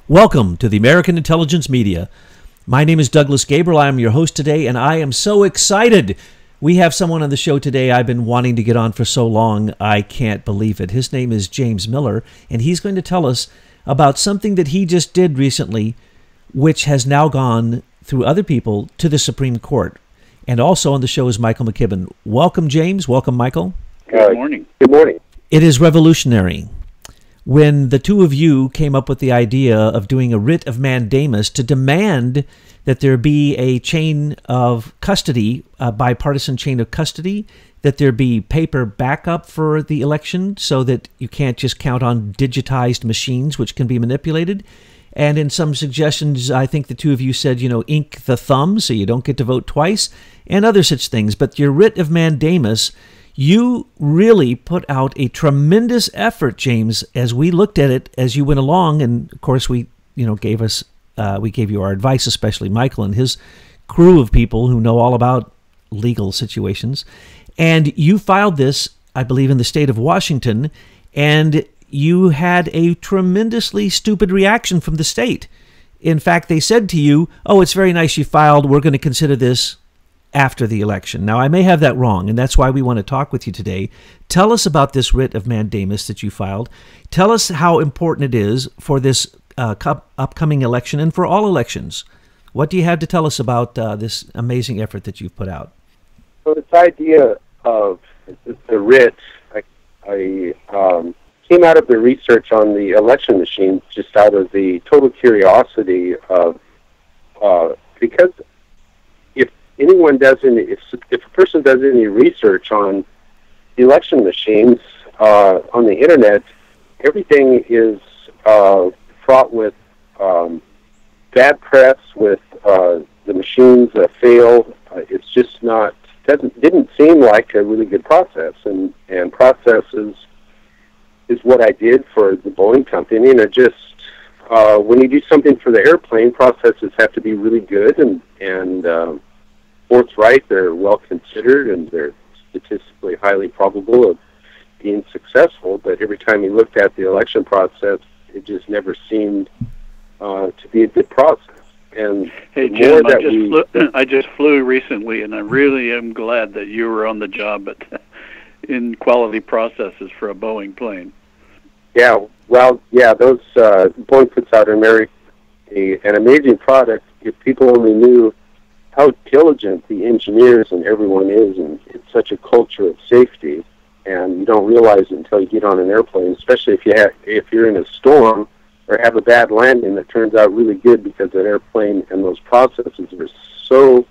Welcome to the American Intelligence Media. My name is Douglas Gabriel. I am your host today, and I am so excited. We have someone on the show today I've been wanting to get on for so long, I can't believe it. His name is James Miller, and he's going to tell us about something that he just did recently, which has now gone through other people to the Supreme Court. And also on the show is Michael McKibben. Welcome, James. Welcome, Michael. Good morning. Good morning. It is revolutionary. When the two of you came up with the idea of doing a writ of mandamus to demand that there be a chain of custody, a bipartisan chain of custody, that there be paper backup for the election so that you can't just count on digitized machines which can be manipulated. And in some suggestions, I think the two of you said, ink the thumb so you don't get to vote twice, and other such things. But your writ of mandamus, you really put out a tremendous effort, James, as we looked at it as you went along. And of course, we gave you our advice, especially Michael and his crew of people who know all about legal situations. And you filed this, I believe, in the state of Washington, and you had a tremendously stupid reaction from the state. In fact, they said to you, "Oh, it's very nice you filed. We're going to consider this after the election." Now, I may have that wrong, and that's why we want to talk with you today. Tell us about this writ of mandamus that you filed. Tell us how important it is for this upcoming election and for all elections. What do you have to tell us about this amazing effort that you've put out? So this idea of the writ, I came out of the research on the election machines just out of the total curiosity of, because if a person does any research on election machines on the internet, everything is fraught with bad press, with the machines failed. It's just didn't seem like a really good process, and process is what I did for the Boeing company, and it just when you do something for the airplane, processes have to be really good and forthright. They're well considered, and they're statistically highly probable of being successful. But every time you looked at the election process, it just never seemed to be a good process. And hey, Jim, I just flew recently, and I really am glad that you were on the job in quality processes for a Boeing plane. Yeah, well, yeah, those Boeing puts out an amazing product. If people only knew how diligent the engineers and everyone is, and it's such a culture of safety, and you don't realize it until you get on an airplane, especially if you're in a storm or have a bad landing that turns out really good, because that airplane and those processes are so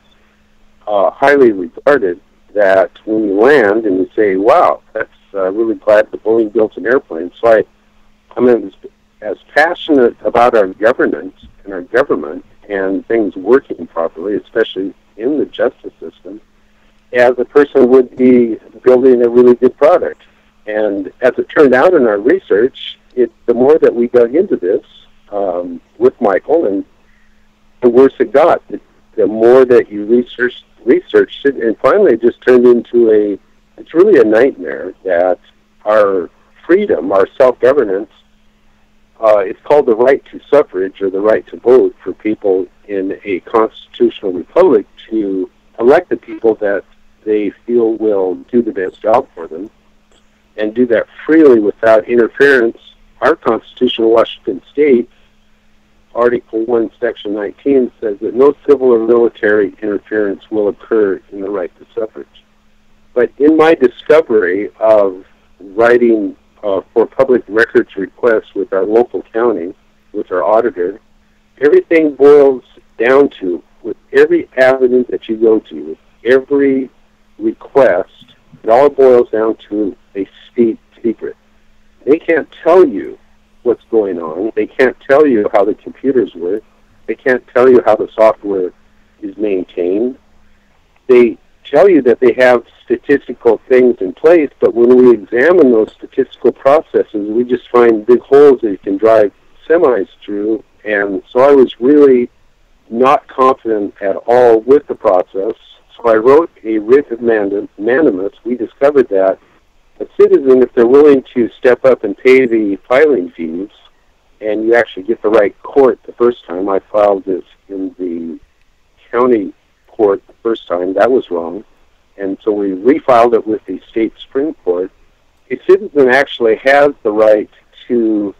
highly regarded that when you land and you say, "Wow, that's really glad the Boeing built an airplane." So I'm as passionate about our governance and our government and things working properly, especially in the justice system, as a person would be building a really good product. And as it turned out in our research, the more that we dug into this with Michael, and the worse it got. The more that you researched it, and finally it just turned into it's really a nightmare that our freedom, our self-governance, it's called the right to suffrage, or the right to vote, for people in a constitutional republic to elect the people that they feel will do the best job for them, and do that freely without interference. Our Constitution of Washington State, Article 1, Section 19, says that no civil or military interference will occur in the right to suffrage. But in my discovery of writing for public records requests with our local county, with our auditor, everything boils down to, with every avenue that you go to, with every request, it all boils down to a state secret. They can't tell you what's going on. They can't tell you how the computers work. They can't tell you how the software is maintained. They tell you that they have statistical things in place, but when we examine those statistical processes, we just find big holes that you can drive semis through. And so I was really not confident at all with the process. So I wrote a writ of mandamus. We discovered that a citizen, if they're willing to step up and pay the filing fees, and you actually get the right court the first time. I filed this in the county court the first time. That was wrong. And so we refiled it with the state Supreme Court. A citizen actually has the right to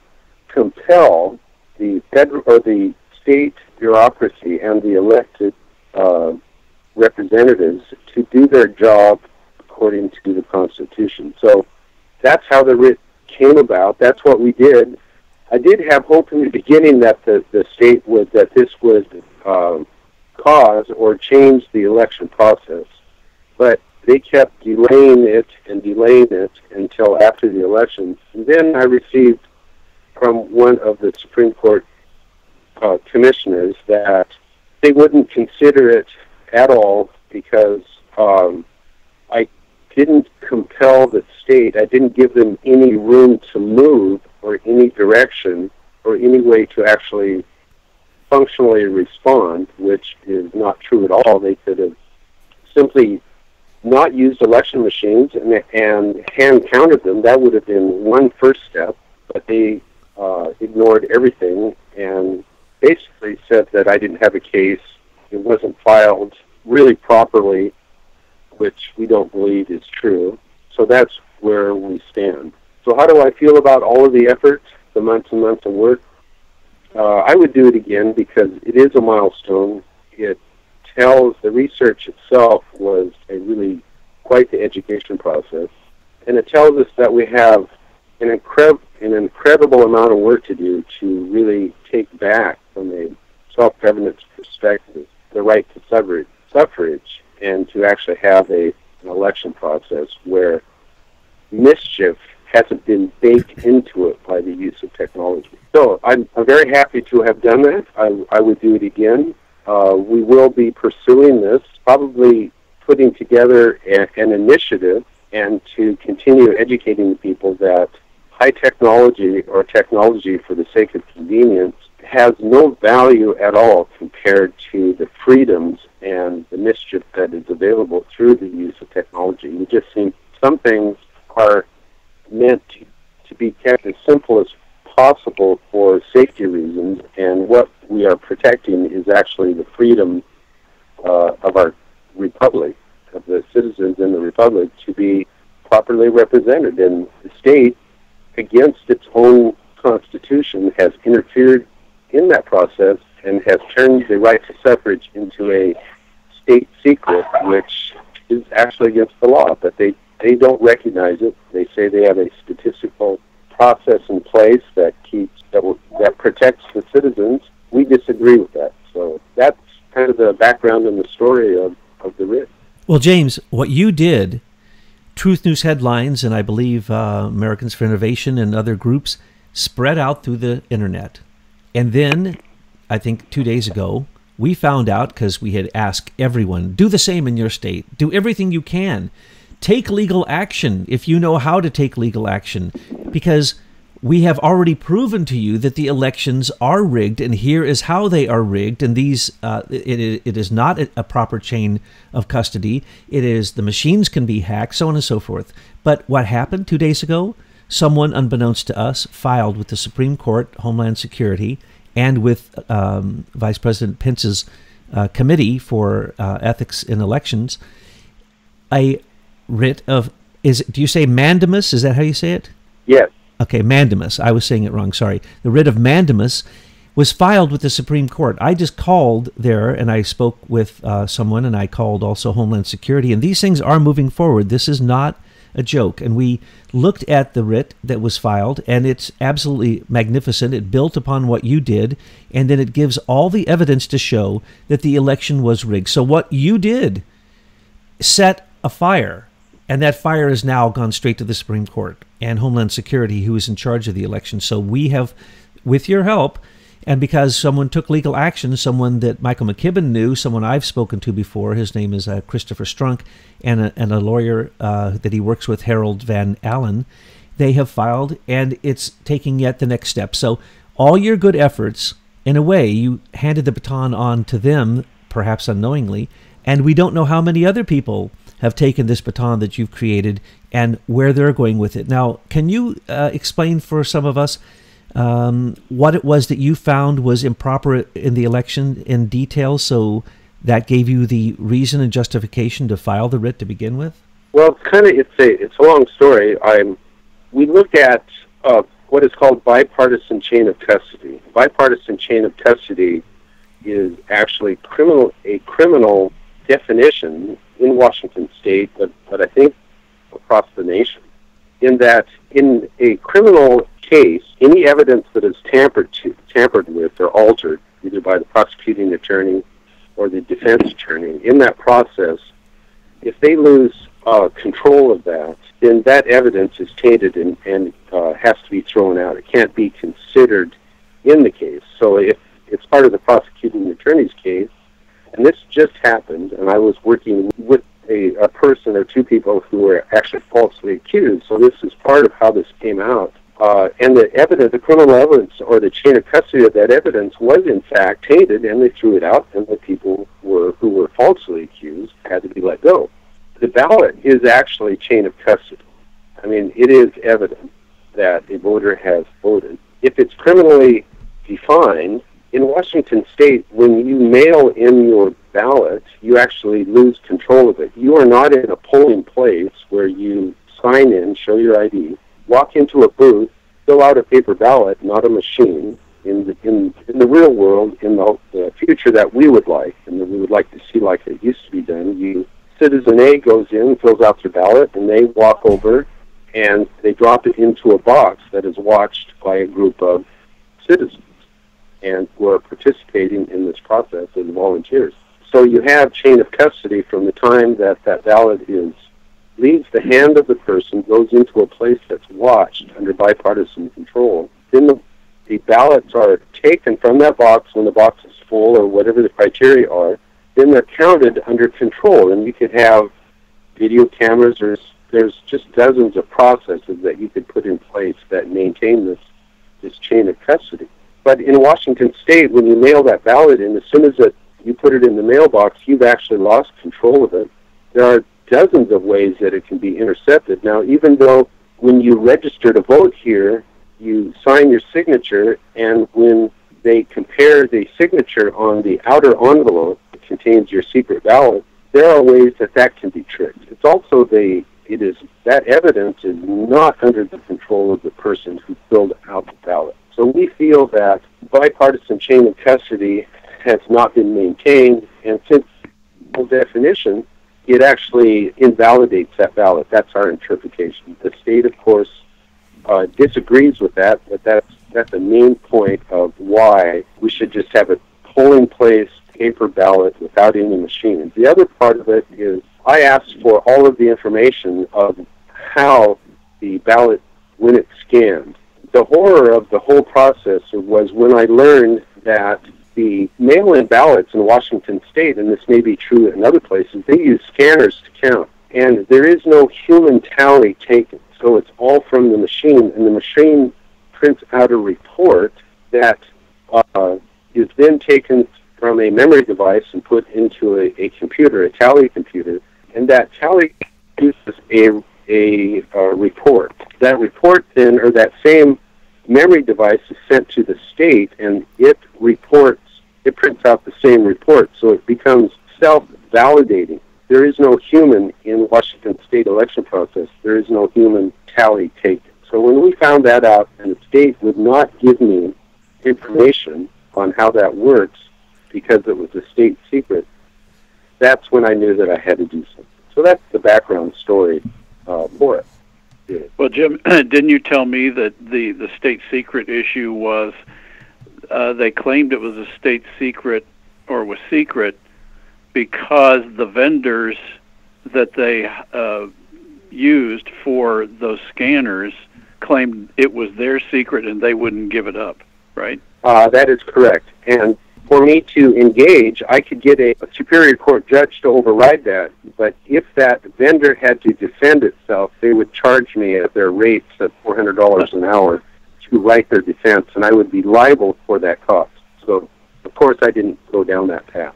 compel the federal or the state bureaucracy and the elected representatives to do their job according to the Constitution. So that's how the writ came about. That's what we did. I did have hope in the beginning that the state would, that this would cause or change the election process, but they kept delaying it until after the election. And then I received from one of the Supreme Court commissioners that they wouldn't consider it at all because I didn't compel the state. I didn't give them any room to move or any direction or any way to actually functionally respond, which is not true at all. They could have simply not used election machines and hand counted them. That would have been one first step, but they ignored everything and basically said that I didn't have a case. It wasn't filed really properly, which we don't believe is true. So that's where we stand. So how do I feel about all of the effort, the months and months of work? I would do it again because it is a milestone. It tells, the research itself was a really quite the education process, and it tells us that we have an incredible amount of work to do to really take back from a self-governance perspective the right to suffrage and to actually have an election process where mischief hasn't been baked into it by the use of technology. So I'm very happy to have done that. I would do it again. We will be pursuing this, probably putting together an initiative and to continue educating people that high technology or technology for the sake of convenience has no value at all compared to the freedoms and the mischief that is available through the use of technology. We just think some things are meant to be kept as simple as possible for safety reasons, and what we are protecting is actually the freedom of our republic, of the citizens in the republic, to be properly represented. And the state, against its own constitution, has interfered in that process and has turned the right to suffrage into a state secret, which is actually against the law. But they don't recognize it. They say they have a statistical process in place that protects the citizens. We disagree with that. So that's kind of the background and the story of the writ. Well, James, what you did, Truth News Headlines, and I believe Americans for Innovation and other groups, spread out through the internet. And then, I think 2 days ago, we found out, because we had asked everyone, do the same in your state. Do everything you can. Take legal action if you know how to take legal action, because we have already proven to you that the elections are rigged, and here is how they are rigged. And these, it is not a proper chain of custody. It is the machines can be hacked, so on and so forth. But what happened 2 days ago? Someone, unbeknownst to us, filed with the Supreme Court, Homeland Security, and with Vice President Pence's Committee for Ethics in Elections, a writ of, do you say mandamus? Is that how you say it? Yes. Okay, mandamus. I was saying it wrong, sorry. The writ of mandamus was filed with the Supreme Court. I just called there, and I spoke with someone, and I called also Homeland Security, and these things are moving forward. This is not a joke. And we looked at the writ that was filed, and it's absolutely magnificent. It built upon what you did, and then it gives all the evidence to show that the election was rigged. So what you did set a fire, and that fire has now gone straight to the Supreme Court and Homeland Security, who is in charge of the election. So we have, with your help, and because someone took legal action, someone that Michael McKibben knew, someone I've spoken to before, his name is Christopher Strunk, and a lawyer that he works with, Harold Van Allen, they have filed, and it's taking yet the next step. So all your good efforts, in a way, you handed the baton on to them, perhaps unknowingly, and we don't know how many other people have taken this baton that you've created and where they're going with it. Now, can you explain for some of us what it was that you found was improper in the election in detail, so that gave you the reason and justification to file the writ to begin with? Well, it's a long story. We look at what is called bipartisan chain of custody. Bipartisan chain of custody is actually a criminal definition in Washington State, but I think across the nation. In that, in a criminal case, any evidence that is tampered with or altered, either by the prosecuting attorney or the defense attorney, in that process, if they lose control of that, then that evidence is tainted and has to be thrown out. It can't be considered in the case. So if it's part of the prosecuting attorney's case, and this just happened, and I was working with a person or two people who were actually falsely accused, so this is part of how this came out. And the evidence, the criminal evidence, or the chain of custody of that evidence was in fact tainted, and they threw it out, and the people who were falsely accused had to be let go. The ballot is actually chain of custody. I mean, it is evident that a voter has voted. If it's criminally defined, in Washington State, when you mail in your ballot, you actually lose control of it. You are not in a polling place where you sign in, show your ID, walk into a booth, fill out a paper ballot, not a machine. In the real world, in the future that we would like, and that we would like to see like it used to be done, Citizen A goes in, fills out their ballot, and they walk over and they drop it into a box that is watched by a group of citizens and who are participating in this process as volunteers. So you have chain of custody from the time that ballot leaves the hand of the person, goes into a place that's watched under bipartisan control. Then the ballots are taken from that box when the box is full or whatever the criteria are. Then they're counted under control, and you could have video cameras. There's just dozens of processes that you could put in place that maintain this chain of custody. But in Washington State, when you mail that ballot in, as soon as you put it in the mailbox, you've actually lost control of it. There are dozens of ways that it can be intercepted. Now, even though when you register to vote here, you sign your signature, and when they compare the signature on the outer envelope that contains your secret ballot, there are ways that can be tricked. It's also that evidence is not under the control of the person who filled out the ballot. So we feel that bipartisan chain of custody has not been maintained, and since the definition, it actually invalidates that ballot. That's our interpretation. The state, of course, disagrees with that, but that's the main point of why we should just have a polling place paper ballot without any machines. The other part of it is I asked for all of the information of how the ballot, when it's scanned. The horror of the whole process was when I learned that the mail-in ballots in Washington State, and this may be true in other places, they use scanners to count. And there is no human tally taken. So it's all from the machine, and the machine prints out a report that is then taken from a memory device and put into a computer, a tally computer, and that tally produces a report. That report then, or that same memory device is sent to the state, and it prints out the same report, so it becomes self-validating. There is no human in Washington State election process. There is no human tally taken. So when we found that out, and the state would not give me information on how that works because it was a state secret, that's when I knew that I had to do something. So that's the background story for it. Yeah. Well, Jim, didn't you tell me that the state secret issue was they claimed it was a state secret or was secret because the vendors that they used for those scanners claimed it was their secret and they wouldn't give it up, right? That is correct. And for me to engage, I could get a Superior Court judge to override that, but if that vendor had to defend itself, they would charge me at their rates at $400 an hour to write their defense, and I would be liable for that cost. So, of course, I didn't go down that path.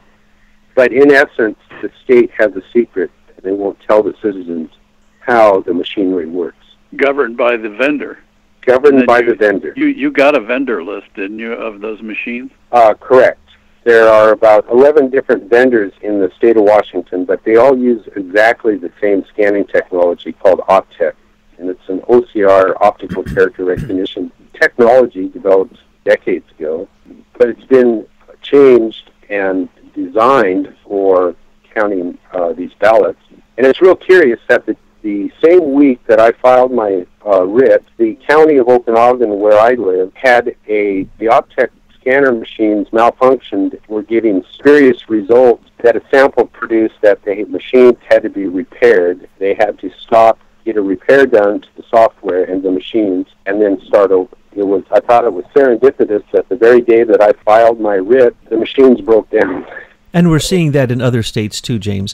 But in essence, the state has a secret, and they won't tell the citizens how the machinery works. Governed by the vendor. governed by the vendor. You got a vendor list, didn't you, of those machines? Correct. There are about 11 different vendors in the state of Washington, but they all use exactly the same scanning technology called Optech. And it's an OCR, optical character recognition technology developed decades ago, but it's been changed and designed for counting these ballots. And it's real curious that the same week that I filed my writ, the county of Okanagan, where I live, had the Optech scanner machines malfunctioned, were getting spurious results that a sample produced that the machines had to be repaired. They had to stop, get a repair done to the software and the machines, and then start over. I thought it was serendipitous that the very day that I filed my writ, the machines broke down. And we're seeing that in other states too, James.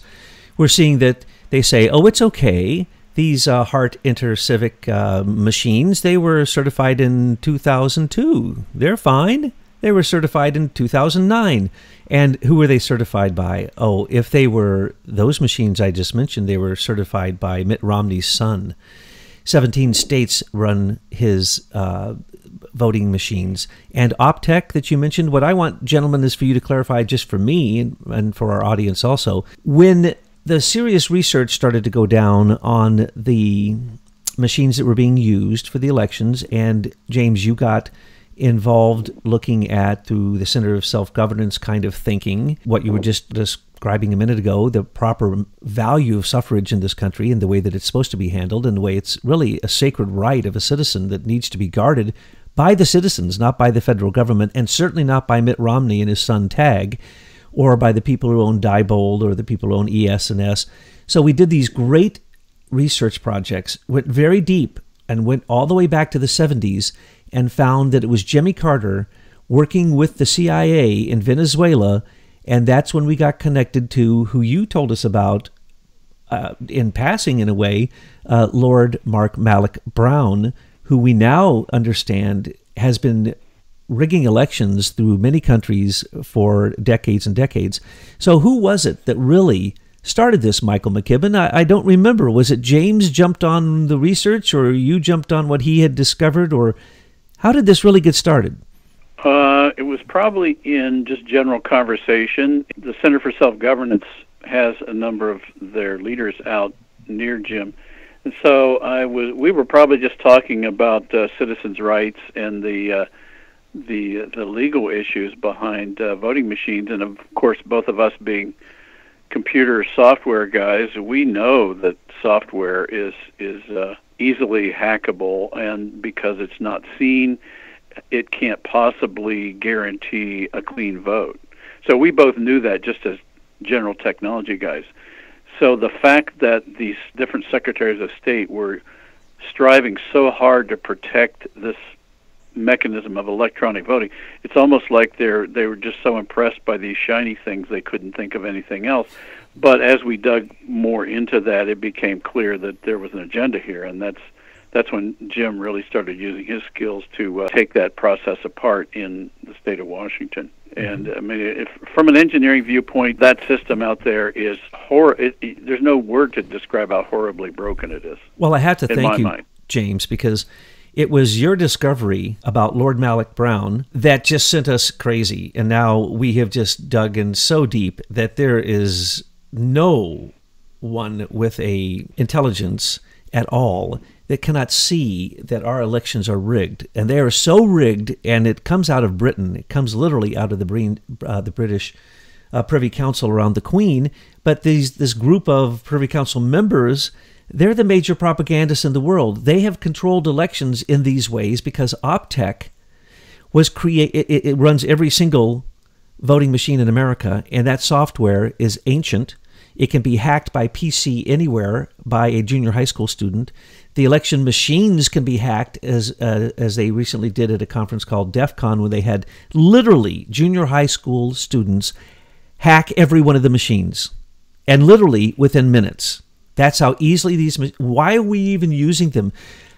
We're seeing that they say, oh, it's okay. These Hart InterCivic machines, they were certified in 2002. They're fine. They were certified in 2009. And who were they certified by? Oh, if they were those machines I just mentioned, they were certified by Mitt Romney's son. 17 states run his voting machines. And Optech that you mentioned, what I want, gentlemen, is for you to clarify just for me and for our audience also. When the serious research started to go down on the machines that were being used for the elections, and James, you got involved looking at, through the Center of Self-Governance kind of thinking, what you were just describing a minute ago, the proper value of suffrage in this country and the way that it's supposed to be handled, and the way it's really a sacred right of a citizen that needs to be guarded by the citizens, not by the federal government, and certainly not by Mitt Romney and his son Tag, or by the people who own Diebold or the people who own ES&S. So we did these great research projects, went very deep, and went all the way back to the 70s, and found that it was Jimmy Carter working with the CIA in Venezuela, and that's when we got connected to who you told us about, in passing in a way, Lord Mark Malloch Brown, who we now understand has been rigging elections through many countries for decades and decades. So who was it that really started this, Michael McKibben? I don't remember. Was it James jumped on the research, or you jumped on what he had discovered, or how did this really get started? It was probably in just general conversation. The Center for Self-Governance has a number of their leaders out near Jim. And so we were probably just talking about citizens' rights and the legal issues behind voting machines. And of course, both of us being computer software guys, we know that software is easily hackable, and because it's not seen, it can't possibly guarantee a clean vote. So we both knew that just as general technology guys. So the fact that these different secretaries of state were striving so hard to protect this mechanism of electronic voting, it's almost like they were just so impressed by these shiny things they couldn't think of anything else. But as we dug more into that, it became clear that there was an agenda here, and that's when Jim really started using his skills to take that process apart in the state of Washington. And I mean, from an engineering viewpoint, that system out there is there's no word to describe how horribly broken it is. Well, I have to thank you, mind, James, because it was your discovery about Lord Malloch Brown that just sent us crazy. And now we have just dug in so deep that there is no one with a intelligence at all that cannot see that our elections are rigged. And they are so rigged, and it comes out of Britain. It comes literally out of the British Privy Council around the Queen. But this group of Privy Council members, they're the major propagandists in the world. They have controlled elections in these ways because Optech was it runs every single voting machine in America, and that software is ancient. It can be hacked by PC anywhere by a junior high school student. The election machines can be hacked, as they recently did at a conference called DEF CON, when they had literally junior high school students hack every one of the machines, and literally within minutes. That's how easily why are we even using them?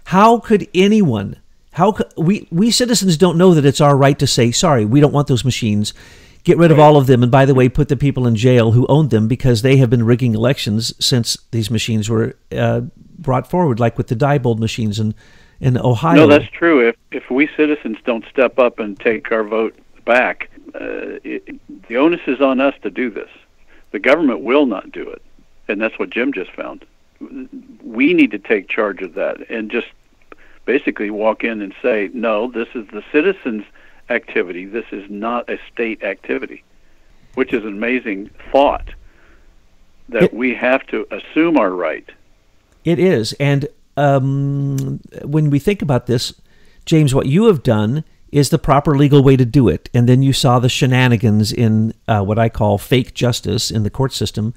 How could anyone, we citizens don't know that it's our right to say, sorry, we don't want those machines. Get rid of all of them, and by the way, put the people in jail who owned them, because they have been rigging elections since these machines were brought forward, like with the Diebold machines in Ohio. No, that's true. If we citizens don't step up and take our vote back, the onus is on us to do this. The government will not do it, and that's what Jim just found. We need to take charge of that and just basically walk in and say, no, this is the citizens' activity. This is not a state activity, which is an amazing thought that we have to assume our right. It is. And when we think about this, James, what you have done is the proper legal way to do it. And then you saw the shenanigans in what I call fake justice in the court system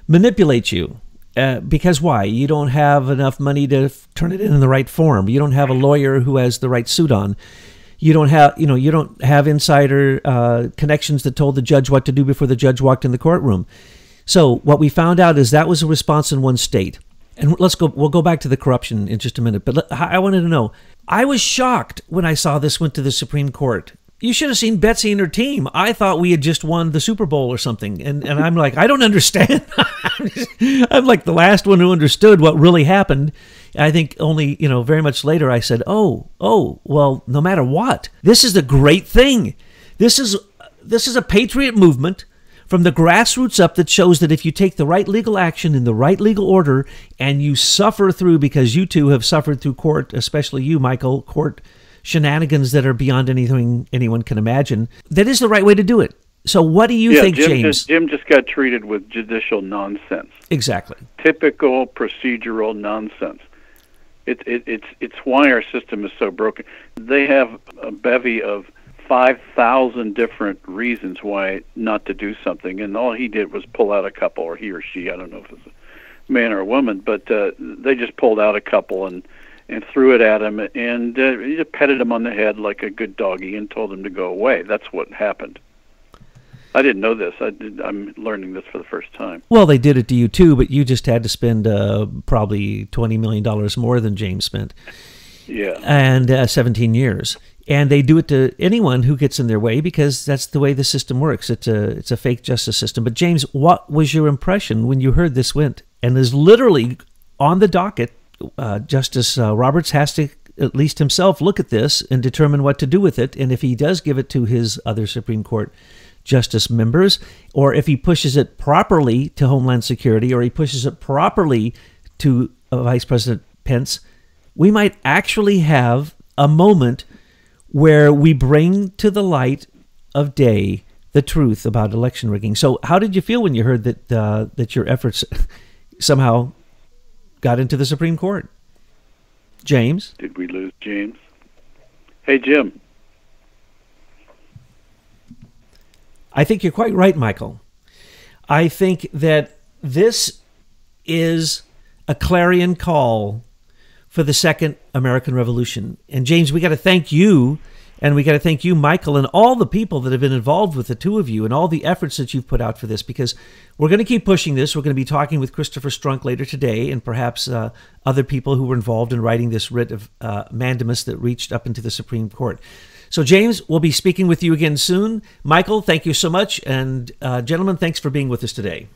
manipulate you. Because why? You don't have enough money to turn it in the right form. You don't have a lawyer who has the right suit on. You don't have insider connections that told the judge what to do before the judge walked in the courtroom. So what we found out is that was a response in one state. And we'll go back to the corruption in just a minute. But I wanted to know, I was shocked when I saw this went to the Supreme Court. You should have seen Betsy and her team. I thought we had just won the Super Bowl or something. And I'm like, I don't understand. I'm like the last one who understood what really happened. I think only, very much later I said, oh, well, no matter what, this is a great thing. This is a patriot movement from the grassroots up that shows that if you take the right legal action in the right legal order and you suffer through, because you two have suffered through court, especially you, Michael, court shenanigans that are beyond anything anyone can imagine, that is the right way to do it. So what do you think, James? Jim just got treated with judicial nonsense. Exactly. Typical procedural nonsense. It's why our system is so broken. They have a bevy of 5,000 different reasons why not to do something, and all he did was pull out a couple, or he or she, I don't know if it's a man or a woman, but they just pulled out a couple and threw it at him and petted him on the head like a good doggy and told him to go away. That's what happened. I didn't know this. I'm learning this for the first time. Well, they did it to you too, but you just had to spend probably $20 million more than James spent. Yeah. And 17 years. And they do it to anyone who gets in their way because that's the way the system works. It's a fake justice system. But James, what was your impression when you heard this went? And is literally on the docket, Justice Roberts has to at least himself look at this and determine what to do with it. And if he does give it to his other Supreme Court justice members, or if he pushes it properly to Homeland Security, or he pushes it properly to Vice President Pence, we might actually have a moment where we bring to the light of day the truth about election rigging. So how did you feel when you heard that your efforts somehow got into the Supreme Court? James? Did we lose James? Hey, Jim. I think you're quite right, Michael. I think that this is a clarion call for the second American Revolution. And James, we got to thank you, and we got to thank you, Michael, and all the people that have been involved with the two of you and all the efforts that you've put out for this, because we're going to keep pushing this. We're going to be talking with Christopher Strunk later today, and perhaps other people who were involved in writing this writ of mandamus that reached up into the Supreme Court. So, James, we'll be speaking with you again soon. Michael, thank you so much. And gentlemen, thanks for being with us today.